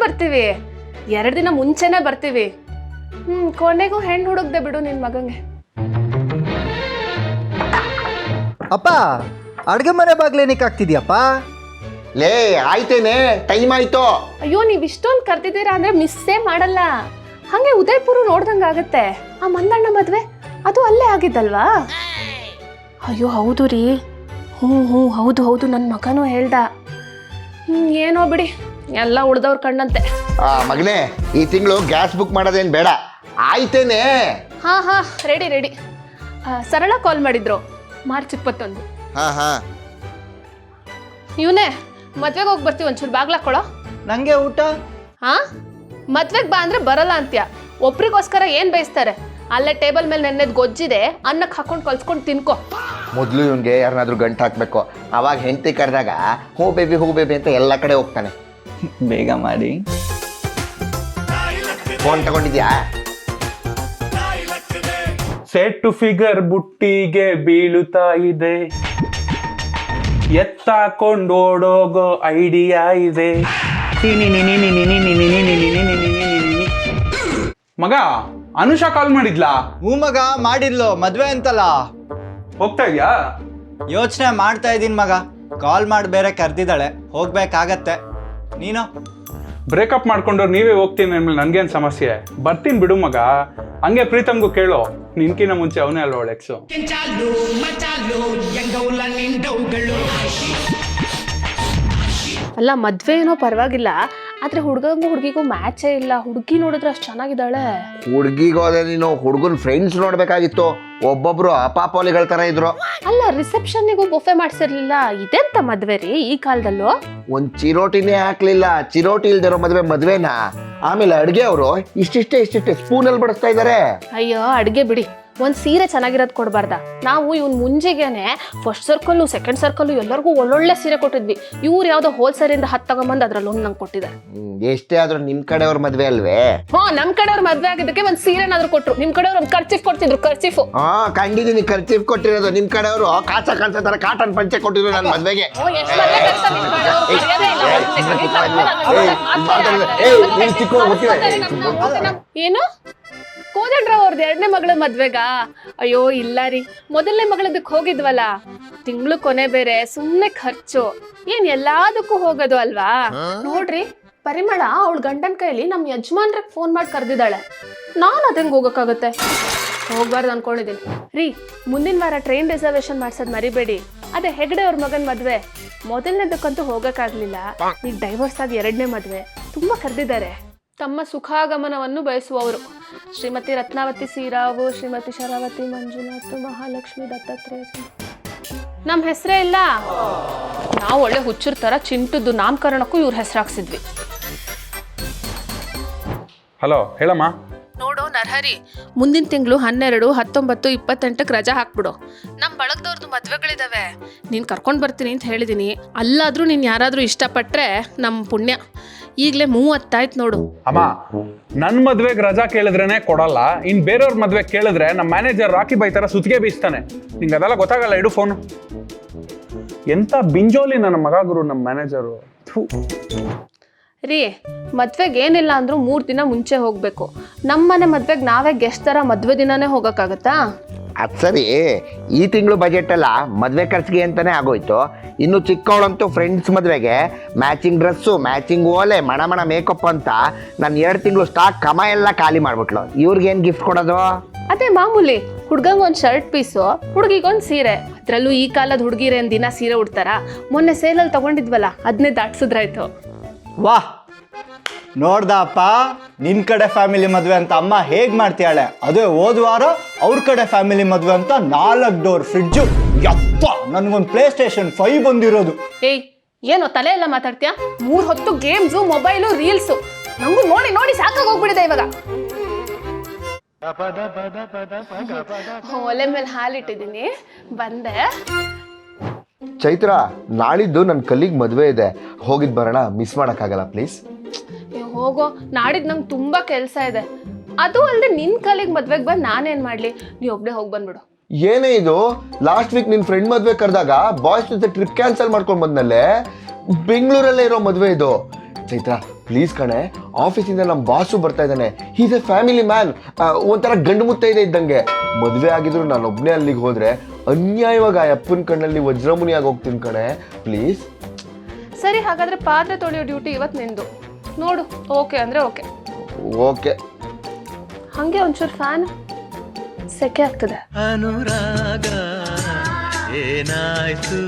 ಬರ್ತೀವಿ, 2 ದಿನ ಮುಂಚೆನೆ ಬರ್ತೀವಿ. ಕೊನೆಗೂ ಹೆಣ್ಣು ಹುಡುಕ್ದೆ ಬಿಡು ನಿನ್ ಮಗಂಗೆ. ಅಪ್ಪ ಅಡ್ಗೆ ಮನೆ ಬಾಗ್ಲೇನಿಕ್ ಆಗ್ತಿದ್ಯಪ್ಪ? ಲೇ ಆಯ್ತೇನೆ, ಟೈಮ್ ಆಯ್ತು. ಅಯ್ಯೋ ನೀವ್ ಇಷ್ಟೊಂದು ಕರ್ತಿದ್ದೀರಾ ಅಂದ್ರೆ ಮಿಸ್ಸೇ ಮಾಡಲ್ಲ. ಹಂಗೆ ಉದಯಪುರ ನೋಡ್ದಂಗ ಆಗತ್ತೆ. ಆ ಮಂದಣ್ಣ ಮದ್ವೆ ಅದು ಅಲ್ಲೇ ಆಗಿದ್ದಲ್ವಾ? ಅಯ್ಯೋ ಹೌದು ರೀ. ಹ್ಞೂ ಹೌದು ನನ್ನ ಮಗನೂ ಹೇಳ್ದ. ಏನೋ ಬಿಡಿ, ಎಲ್ಲ ಉಳ್ದವ್ರ ಕಣ್ಣಂತೆ. ಮಗನೇ, ಈ ತಿಂಗಳು ಗ್ಯಾಸ್ ಬುಕ್ ಮಾಡೋದೇನು ಬೇಡ, ಆಯ್ತೇನೆ? ಹಾ ರೆಡಿ. ಸರಳ ಕಾಲ್ ಮಾಡಿದ್ರು, ಮಾರ್ಚ್ 21. ಹಾ ಇವನೇ ಮದ್ವೆಗೆ ಹೋಗಿ ಬರ್ತೀವಿ, ಒಂಚೂರು ಬಾಗ್ಲಾಕೊಳೋ. ನಂಗೆ ಊಟ? ಹಾ, ಮದ್ವೆಗೆ ಬಾ ಅಂದ್ರೆ ಬರಲ್ಲ ಅಂತ್ಯ. ಒಬ್ರಿಗೋಸ್ಕರ ಏನ್ ಬೇಯಿಸ್ತಾರೆ? ಅಲ್ಲೇ ಟೇಬಲ್ ಮೇಲೆ ನೆನ್ನೆದ್ ಗೊಜ್ಜಿದೆ, ಅನ್ನಕ್ಕೆ ಹಾಕೊಂಡು ಕಲ್ಸ್ಕೊಂಡು ತಿನ್ಕೋ. ಮೊದಲು ಇವನ್ಗೆ ಯಾರನ್ನಾದ್ರೂ ಗಂಟು ಹಾಕ್ಬೇಕು, ಅವಾಗ ಹೆಂಡತಿ ಕರೆದಾಗ ಹೂ ಬೇಬಿ ಅಂತ ಎಲ್ಲ ಕಡೆ ಹೋಗ್ತಾನೆ. ಬೇಗ ಮಾಡಿ. ಫೋನ್ ತಗೊಂಡಿದ್ಯಾ? ಸೆಟ್ ಫಿಗರ್ ಬುಟ್ಟಿಗೆ ಬೀಳುತ್ತಾ ಇದೆ, ಎತ್ತಾಕೊಂಡು ಓಡೋಗೋ ಐಡಿಯಾ ಇದೆ. ಮಗ ಅನುಷಾ ಕಾಲ್ ಮಾಡಿದ್ಲಾ? ಹ್ಞೂ ಮಗ ಮಾಡಿದ್ಲು, ಮದ್ವೆ ಅಂತಲ್ಲ. ಹೋಗ್ತಾ ಇದ್ಯಾ? ಯೋಚನೆ ಮಾಡ್ತಾ ಇದ್ದೀನಿ ಮಗ. ಕಾಲ್ ಮಾಡಿ ಬೇರೆ ಕರೆದಿದ್ದಾಳೆ, ಹೋಗ್ಬೇಕಾಗತ್ತೆ. ನೀನು? ಬ್ರೇಕಪ್ ಮಾಡ್ಕೊಂಡವ್ರು ನೀವೇ ಹೋಗ್ತೀನಿ ಅಂದ್ಮೇಲೆ ನನ್ಗೇನು ಸಮಸ್ಯೆ? ಬರ್ತೀನಿ ಬಿಡು ಮಗ. ಹಂಗೆ ಪ್ರೀತಮ್ಗೂ ಕೇಳು, ನಿನ್ಕಿನ ಮುಂಚೆ ಅವನೇ ಅಲ್ವ ಎಕ್ಸು. ಅಲ್ಲ ಮದ್ವೆ ಏನೋ ಪರವಾಗಿಲ್ಲ, ಆದ್ರೆ ಹುಡುಗಿಗೂ ಮ್ಯಾಚೇ ಇಲ್ಲ. ಹುಡುಗಿ ನೋಡಿದ್ರೆ ಅಷ್ಟು ಚೆನ್ನಾಗಿದ್ದಾಳೆ. ಹುಡುಗಿಗೋದೆ ನೀನು ಹುಡುಗನ ಫ್ರೆಂಡ್ಸ್ ನೋಡ್ಬೇಕಾಗಿತ್ತು, ಒಬ್ಬೊಬ್ರು ಅಪಾಪೋಲಿಗಳ ತರ ಇದ್ರು. ಅಲ್ಲ ರಿಸೆಪ್ಷನ್ನಿಗೂ ಬೊಫೆ ಮಾಡ್ಸಿರ್ಲಿಲ್ಲ, ಇದೆಂತ ಮದ್ವೆ ರೀ ಈ ಕಾಲದಲ್ಲೂ? ಒಂದ್ ಚಿರೋಟಿನೇ ಹಾಕ್ಲಿಲ್ಲ. ಚಿರೋಟಿ ಇಲ್ದಿರೋ ಮದ್ವೆನಾ? ಆಮೇಲೆ ಅಡ್ಗೆ ಅವರು ಇಷ್ಟಿಷ್ಟೇ ಸ್ಪೂನಲ್ಲಿ ಬಡಿಸ್ತಾ ಇದಾರೆ. ಅಯ್ಯೋ ಅಡ್ಗೆ ಬಿಡಿ, ಒಂದ್ ಸೀರೆ ಚೆನ್ನಾಗಿರೋದ್ ಕೊಡ್ಬಾರ್ದ? ನಾವು ಇವ್ನ ಮುಂಜೆಗೆನೆ ಫಸ್ಟ್ ಸರ್ಕಲ್ ಸೆಕೆಂಡ್ ಸರ್ಕಲ್ ಎಲ್ಲರಿಗೂ ಒಳ್ಳೊಳ್ಳೆ ಸೀರೆ ಕೊಟ್ಟಿದ್ವಿ. ಇವ್ರು ಯಾವ್ದೋ ಹೋಲ್ಸೇಲಿಂದ 10 ತಗೊಂಬಂದ್ ಅದ್ರಲ್ಲಿ ಒಂದು ನಂಗೆ ಕೊಟ್ಟಿದ್ದಾರೆ. ಎಷ್ಟೇ ಆದ್ರೂ ನಿಮ್ ಕಡೆಯವ್ರ ಮದ್ವೆ ಅಲ್ವೇ? ನಮ್ ಕಡೆಯವ್ರ ಮದ್ವೆ ಆಗಿದ್ದಕ್ಕೆ ಒಂದ್ ಸೀರೆನಾದ್ರು ಕೊಟ್ರು. ನಿಮ್ ಕಡೆಯವ್ರು ಒಂದ್ ಕರ್ಚೀಫ್ ಕೊಡ್ತಿದ್ರು, ಕರ್ಚೀಫು. ಕಂಡಿದ್ದೀನಿ, ಖರ್ಚೀಫ್ ಕೊಟ್ಟಿರೋದು. ನಿಮ್ ಕಡೆಯವರು ಕಾಚ ತರ ಕಾಟನ್ ಪಂಚೆ ಕೊಟ್ಟಿದ್ರು ನನ್ನ ಮದ್ವೆಗೆ. ಏನು ಕೋದಂಡ್ರ ಅವ್ರದ್ದು 2ನೇ ಮಗಳ ಮದ್ವೆಗಾ? ಅಯ್ಯೋ ಇಲ್ಲ ರೀ, ಮೊದಲನೇ ಮಗಳದಕ್ಕೆ ಹೋಗಿದ್ವಲ್ಲ. ತಿಂಗಳು ಕೊನೆ ಬೇರೆ, ಸುಮ್ನೆ ಖರ್ಚು. ಏನ್ ಎಲ್ಲದಕ್ಕೂ ಹೋಗೋದು ಅಲ್ವಾ? ನೋಡ್ರಿ ಪರಿಮಳ ಅವಳ ಗಂಡನ ಕೈಲಿ ನಮ್ ಯಜಮಾನ್ರಿಗೆ ಫೋನ್ ಮಾಡಿ ಕರೆದಿದ್ದಾಳೆ. ನಾನು ಅದಂಗೆ ಹೋಗಕ್ಕಾಗತ್ತೆ? ಹೋಗ್ಬಾರ್ದು ಅನ್ಕೊಂಡಿದ್ದೀನಿ ರೀ. ಮುಂದಿನ ವಾರ ಟ್ರೈನ್ ರಿಸರ್ವೇಶನ್ ಮಾಡ್ಸೋದ್ ಮರಿಬೇಡಿ. ಅದೇ ಹೆಗಡೆ ಅವ್ರ ಮಗನ್ ಮದ್ವೆ. ಮೊದಲನೇದಕ್ಕಂತೂ ಹೋಗಕ್ಕಾಗ್ಲಿಲ್ಲ. ಈಗ ಡೈವರ್ಸ್ ಆಗಿ 2ನೇ ಮದ್ವೆ. ತುಂಬಾ ಕರೆದಿದ್ದಾರೆ. ತಮ್ಮ ಸುಖಾಗಮನವನ್ನು ಬಯಸುವವರು ಶ್ರೀಮತಿ ರತ್ನಾವತಿ ಸೀರಾವು, ಶ್ರೀಮತಿ ಶರಾವತಿ ಮಂಜುನಾಥ್, ಮಹಾಲಕ್ಷ್ಮಿ ದತ್ತಾತ್ರೇಯ. ನಮ್ಮ ಹೆಸರೇ ಇಲ್ಲ. ನಾವು ಒಳ್ಳೆ ಹುಚ್ಚರ ತರ ಚಿಂಟದ್ದು ನಾಮಕರಣಕ್ಕೂ ಇವ್ರ ಹೆಸರು ಹಾಕ್ಸಿದ್ವಿ. ಹಲೋ ಹೇಳಮ್ಮ. ನೋಡು ನರಹರಿ, ಮುಂದಿನ ತಿಂಗಳು 12, 19, 28ಕ್ಕೆ ರಜಾ ಹಾಕ್ಬಿಡು. ನಮ್ಮ ಬಳಗದವ್ರದ್ದು ಮದ್ವೆಗಳಿದಾವೆ. ನೀನು ಕರ್ಕೊಂಡು ಬರ್ತೀನಿ ಅಂತ ಹೇಳಿದೀನಿ. ಅಲ್ಲಾದ್ರೂ ನೀನು ಯಾರಾದ್ರೂ ಇಷ್ಟಪಟ್ರೆ ನಮ್ಮ ಪುಣ್ಯ. ಈಗಲೇ 30 ಆಯ್ತು ನೋಡು. ಅಮ್ಮ, ನನ್ನ ಮದ್ವೆಗೆ ರಜಾ ಕೇಳಿದ್ರೇನೆ ಕೊಡಲ್ಲ. ಇನ್ ಬೇರೆಯವ್ರ ಮದ್ವೆ ಕೇಳಿದ್ರೆ ನಮ್ಮ ಮ್ಯಾನೇಜರ್ ರಾಕಿ ಬೈ ತರ ಸುತ್ತಿಗೆ ಬೀಸ್ತಾನೆ. ನಿಂಗೆ ಅದೆಲ್ಲ ಗೊತ್ತಾಗಲ್ಲ. ಇಡು ಫೋನು. ಎಂತ ಬಿಂಜೋಲಿ ನನ್ನ ಮಗ ಗುರು ನಮ್ಮ ಮ್ಯಾನೇಜರು. ರೀ ಮದ್ವೆಗೆ ಏನಿಲ್ಲ ಅಂದ್ರೂ 3 ದಿನ ಮುಂಚೆ ಹೋಗ್ಬೇಕು. ನಮ್ಮನೆ ಮದ್ವೆಗೆ ನಾವೇ ಗೆಸ್ಟ್ ತರ ಮದ್ವೆ ದಿನಾನೇ ಹೋಗಕ್ಕಾಗತ್ತಾ? ಅದ್ ಸರಿ, ಈ ತಿಂಗಳು ಬಜೆಟ್ ಎಲ್ಲ ಮದ್ವೆ ಖರ್ಚಿಗೆ ಅಂತಾನೆ ಆಗೋಯ್ತು. ಇನ್ನು ಚಿಕ್ಕವಳಂತೂ ಫ್ರೆಂಡ್ಸ್ ಮದ್ವೆಗೆ ಮ್ಯಾಚಿಂಗ್ ಡ್ರೆಸ್ಸು, ಮ್ಯಾಚಿಂಗ್ ಓಲೆ, ಮಣ ಮೇಕಪ್ ಅಂತ ನಾನು 2 ತಿಂಗಳು ಸ್ಟಾಕ್ ಕಮ ಎಲ್ಲ ಖಾಲಿ ಮಾಡ್ಬಿಟ್ಲು. ಇವ್ರಿಗೇನು ಗಿಫ್ಟ್ ಕೊಡೋದು? ಅದೇ ಮಾಮೂಲಿ, ಹುಡ್ಗಂಗೆ ಒಂದು ಶರ್ಟ್ ಪೀಸು, ಹುಡುಗಿಗೊಂದು ಸೀರೆ. ಅದ್ರಲ್ಲೂ ಈ ಕಾಲದ ಹುಡುಗಿರೇನು ದಿನ ಸೀರೆ ಉಡ್ತಾರ? ಮೊನ್ನೆ ಸೇಲಲ್ಲಿ ತಗೊಂಡಿದ್ವಲ್ಲ, ಅದನ್ನೇ ದಾಟ್ಸಿದ್ರಾಯ್ತು. ವಾಹ್, ನೋಡ್ದ ಅಪ್ಪ, ನಿನ್ ಕಡೆ ಫ್ಯಾಮಿಲಿ ಮದ್ವೆ ಅಂತ ಅಮ್ಮ ಹೇಗ್ ಮಾಡ್ತೀಯಾಳೆ. ಅದೇ ಹೋದ ವಾರ ಅವ್ರ ಕಡೆ ಫ್ಯಾಮಿಲಿ ಮದ್ವೆ ಅಂತ 4 ಡೋರ್ ಫ್ರಿಡ್ಜು. ಯಪ್ಪ, ನನ್ಗೊಂದು ಪ್ಲೇ ಸ್ಟೇಷನ್ 5 ಬಂದಿರೋದು. ಏಯ್ ಏನೋ ತಲೆ ಎಲ್ಲ ಮಾತಾಡ್ತೀಯಾ? 3 ಹೊತ್ತು ಗೇಮ್ಸು, ಮೊಬೈಲು, ರೀಲ್ಸು. ನಂಗೂ ನೋಡಿ ನೋಡಿ ಸಾಕಾಗಿ ಹೋಗ್ಬಿಡಿದೆ ಇವಾಗ. ಒಲೆ ಮೇಲೆ ಹಾಲಿಟ್ಟಿದ್ದೀನಿ, ಬಂದೆ. ಚೈತ್ರ, ನಾಳಿದ್ದು ನನ್ನ ಕಲ್ಲಿಗೆ ಮದುವೆ ಇದೆ, ಹೋಗಿದ್ ಬರೋಣ. ಮಿಸ್ ಮಾಡೋಕ್ಕಾಗಲ್ಲ ಪ್ಲೀಸ್? ಹೋಗೋ, ನಾಡಿದ್ದು ನಂಗೆ ತುಂಬಾ ಕೆಲಸ ಇದೆ. ಅದು ಅಲ್ಲದೆ ನಿನ್ ಕಲಿಗೆ ಮದ್ವೆಗೆ ಬಂದು ನಾನೇನ್ ಮಾಡ್ಲಿ? ನೀ ಒಬ್ಬನೇ ಹೋಗಿ ಬಂದ್ಬಿಡು. ಏನೇ ಇದು, ಲಾಸ್ಟ್ ವೀಕ್ ನಿನ್ ಫ್ರೆಂಡ್ ಮದ್ವೆ ಕರೆದಾಗ ಬಾಯ್ಸ್ ಜೊತೆ ಟ್ರಿಪ್ ಕ್ಯಾನ್ಸಲ್ ಮಾಡ್ಕೊಂಡು ಬಂದ್ನಲ್ಲೇ. ಬೆಂಗಳೂರಲ್ಲೇ ಇರೋ ಮದ್ವೆ ಇದು. ಚೈತ್ರ ಪ್ಲೀಸ್ ಕಣೆ, ಆಫೀಸಿಂದ ನಮ್ಮ ಬಾಸು ಬರ್ತಾ ಇದ್ದಾನೆ. ಈಸ್ ಎ ಫ್ಯಾಮಿಲಿ ಮ್ಯಾನ್, ಒಂಥರ ಗಂಡು ಮುತ್ತೈದೆ ಇದ್ದಂಗೆ. ಮದುವೆ ಆಗಿದ್ರು ನಾನು ಒಬ್ಬನೇ ಅಲ್ಲಿಗೆ ಹೋದ್ರೆ ಅನ್ಯಾಯವಾಗಿ ಆ ಅಪ್ಪನ ಕಣ್ಣಲ್ಲಿ ವಜ್ರಮುನಿಯಾಗಿ ಹೋಗ್ತೀನಿ ಕಣೆ. ಪ್ಲೀಸ್. ಸರಿ, ಹಾಗಾದ್ರೆ ಪಾತ್ರೆ ತೊಳೆಯೋ ಡ್ಯೂಟಿ ಇವತ್ತು ನಿಂದು. ನೋಡು, ಓಕೆ ಅಂದ್ರೆ ಓಕೆ. ಓಕೆ. ಹಂಗೆ ಒಂಚೂರು ಫ್ಯಾನ್, ಸೆಕೆ ಆಗ್ತದೆ. ಅನುರಾಗ ಏನಾಯ್ತು